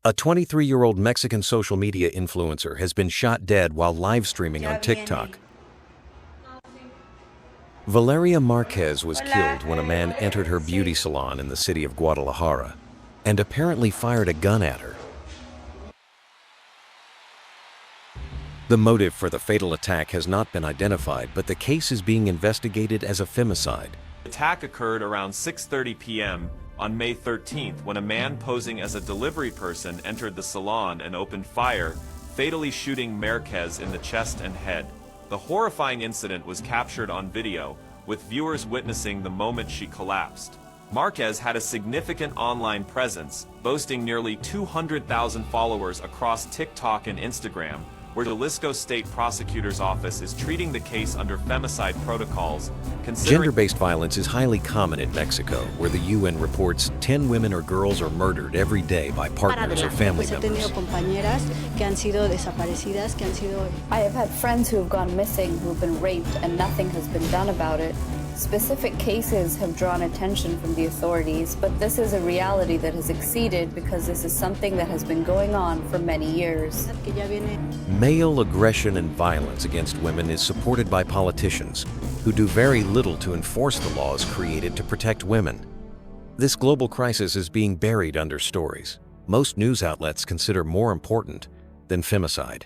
A 23-year-old Mexican social media influencer has been shot dead while live streaming on TikTok. Valeria Marquez was killed when a man entered her beauty salon in the city of Guadalajara and apparently fired a gun at her. The motive for the fatal attack has not been identified, but the case is being investigated as a femicide. The attack occurred around 6:30 p.m. on May 13th when a man posing as a delivery person entered the salon and opened fire, fatally shooting Marquez in the chest and head. The horrifying incident was captured on video, with viewers witnessing the moment she collapsed. Marquez had a significant online presence, boasting nearly 200,000 followers across TikTok and Instagram, where the Jalisco State Prosecutor's Office is treating the case under femicide protocols. Gender-based violence is highly common in Mexico, where the UN reports 10 women or girls are murdered every day by partners or family members. I have had friends who have gone missing, who have been raped, and nothing has been done about it. Specific cases have drawn attention from the authorities, but this is a reality that has exceeded because this is something that has been going on for many years. Male aggression and violence against women is supported by politicians who do very little to enforce the laws created to protect women. This global crisis is being buried under stories most news outlets consider more important than femicide.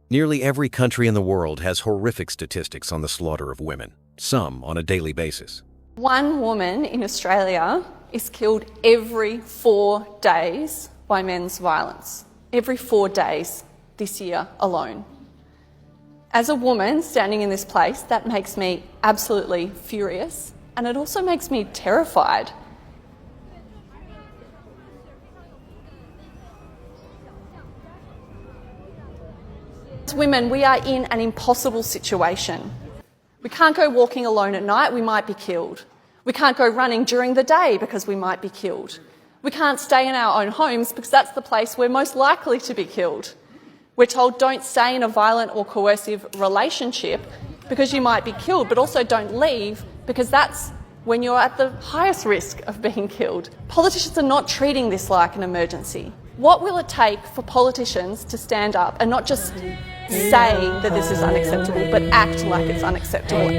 Nearly every country in the world has horrific statistics on the slaughter of women, some on a daily basis. One woman in Australia is killed every 4 days by men's violence. Every 4 days this year alone. As a woman standing in this place, that makes me absolutely furious, and it also makes me terrified. As women, we are in an impossible situation. We can't go walking alone at night, we might be killed. We can't go running during the day because we might be killed. We can't stay in our own homes because that's the place we're most likely to be killed. We're told don't stay in a violent or coercive relationship because you might be killed, but also don't leave because that's when you're at the highest risk of being killed. Politicians are not treating this like an emergency. What will it take for politicians to stand up and not just say that this is unacceptable, but act like it's unacceptable?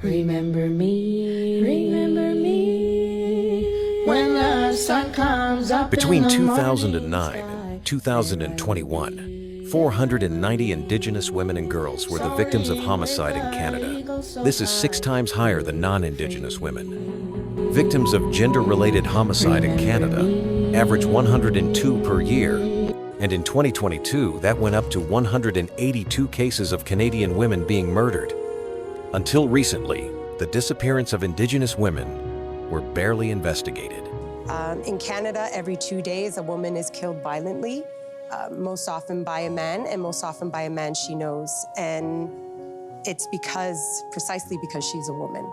Remember me when the sun comes up. Between 2009 and 2021, 490 Indigenous women and girls were the victims of homicide in Canada. This is 6 times higher than non-Indigenous women. Victims of gender-related homicide in Canada average 102 per year, and in 2022 that went up to 182 cases of Canadian women being murdered. Until recently, the disappearance of Indigenous women were barely investigated. In Canada, every 2 days, a woman is killed violently, most often by a man, and most often by a man she knows. And it's precisely because she's a woman.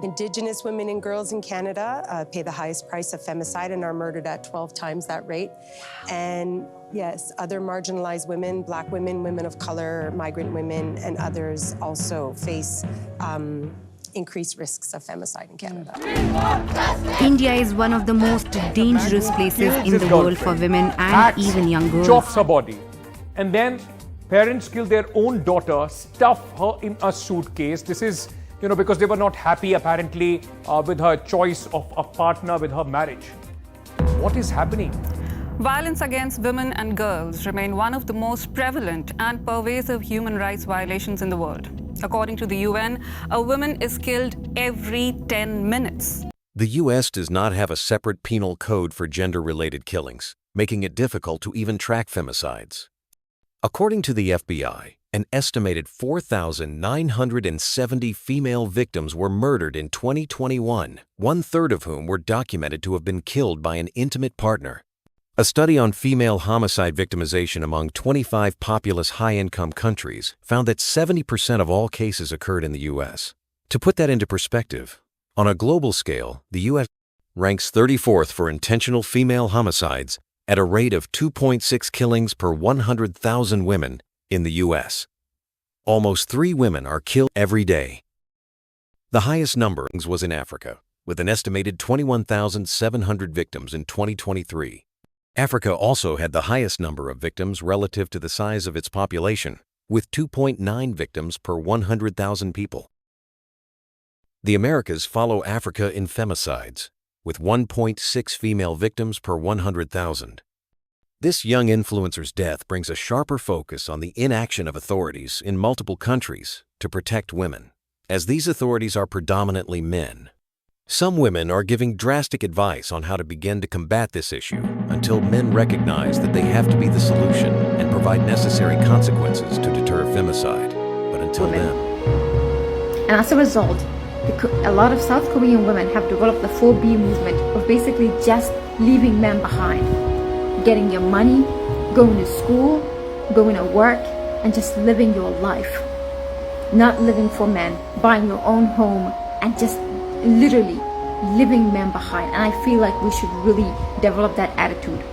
Indigenous women and girls in Canada pay the highest price of femicide and are murdered at 12 times that rate. And yes, other marginalized women, Black women, women of color, migrant women, and others also face increased risks of femicide in Canada. India is one of the most dangerous places in the world for women and even young girls. Chops her body, and then parents kill their own daughter, stuff her in a suitcase. This is, because they were not happy apparently with her choice of a partner with her marriage. What is happening? Violence against women and girls remain one of the most prevalent and pervasive human rights violations in the world. According to the UN, a woman is killed every 10 minutes. The U.S. does not have a separate penal code for gender-related killings, making it difficult to even track femicides. According to the FBI, an estimated 4,970 female victims were murdered in 2021, 1/3 of whom were documented to have been killed by an intimate partner. A study on female homicide victimization among 25 populous high-income countries found that 70% of all cases occurred in the U.S. To put that into perspective, on a global scale, the U.S. ranks 34th for intentional female homicides at a rate of 2.6 killings per 100,000 women in the U.S. Almost 3 women are killed every day. The highest number was in Africa, with an estimated 21,700 victims in 2023. Africa also had the highest number of victims relative to the size of its population, with 2.9 victims per 100,000 people. The Americas follow Africa in femicides, with 1.6 female victims per 100,000. This young influencer's death brings a sharper focus on the inaction of authorities in multiple countries to protect women, as these authorities are predominantly men. Some women are giving drastic advice on how to begin to combat this issue until men recognize that they have to be the solution and provide necessary consequences to deter femicide. But until then... And as a result, a lot of South Korean women have developed the 4B movement of basically just leaving men behind. Getting your money, going to school, going to work, and just living your life. Not living for men, buying your own home, and just literally leaving men behind. And I feel like we should really develop that attitude.